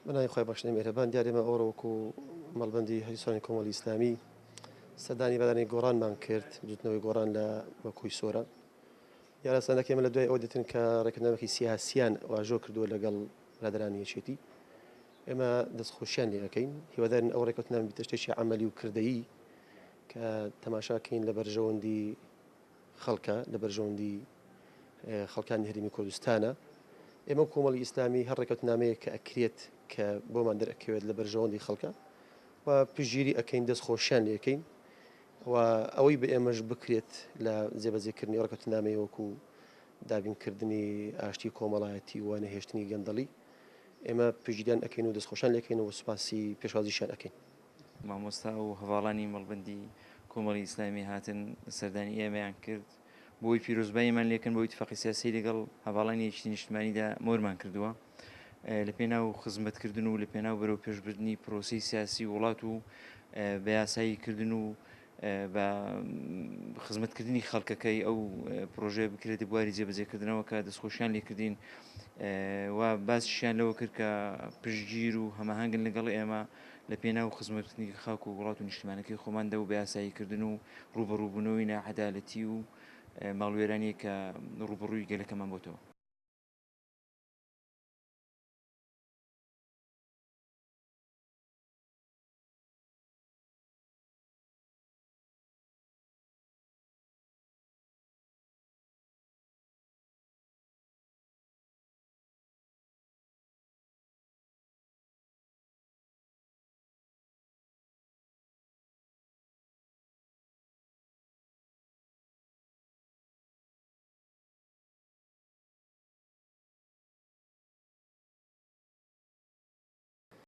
بنای خۆی بەخشنی مێرەبان دیارێمە ئەوڕۆ وەکو مەڵبەندی هەریسانی کۆمەڵی ئیسلامی سەردانی بەدانی گۆڕانمان کرد جوتنەوەی گۆڕان لە وەکوی سۆرە یارەسانەکە ئێمە لە دوای ئەوە دێتن کە ڕێکردنەوەکی سیاسیان واژۆ کردووە لەگەڵ برادرانی یەکێتی ئێمە دەستخۆشیان لێ ئەەکەین هیوادارن ئەو ڕێکوتنان بیتە شتێکی عملی و کردەیی کە تەماشاکەین لە بەرژەوەندی خەڵکە لە بەرژەوەندی خەڵکانی هەرێمی کوردستانە ئێمە کۆمەڵی ئیسلامی هەر ڕێکەوتنامەیە کە ئەکرێت کە بۆمان دەرەکەوێت لە بەرژەوەندی خەڵکە و پژگیری ئەەکەین دەستخۆشیان لەکەین و ئەوەی بە ئێمەش بکرێت لە جێبەجێکردنی ڕێکەوتنامەی وەکو دابینکردنی ئاشتی کۆمەڵایەتی و نەهێشتنی گەندەڵی ئێمە پژگیریان ئەەکەین و دەستخۆشیان لەکەین و سوپاسی پێشوازیشان ئەەکەین. مامۆستا و هەواڵانی مەڵبەندی کۆمەڵی ئیسلامی هاتن سەردانی ئێمەیان کرد بۆی پیرۆزباییمان لێکن بۆ ئیتفاقی سیاسی لەگەڵ هەواڵانی یەکێتی نیشتیمانیدا مۆرمان کردووە لە پێناو خزمەتکردن و لە پێناو بەرەو پێشبردننی پرۆسی سیاسی وڵات و بە یاساییکردن و بە خزمەتکردنی خەڵکەکەی ئەو پرۆژێ بکرێت بواری جێبەجێکردنەوە کە دەستخۆشیان لێکردین و باسیشیان لەوە کرد کە پشتگیر و هەماهنگن لەگەڵ ئێمە لە پێناو خزمەتکردنی خاک و وڵات و نیشتیمانەکەی خۆماندا و بە یاساییکردن و ڕوبەڕووبوونەوەی ناعەدالەتی و ماڵوێرانی کە ڕوبەڕووی گەلەکەمان بۆتەوە.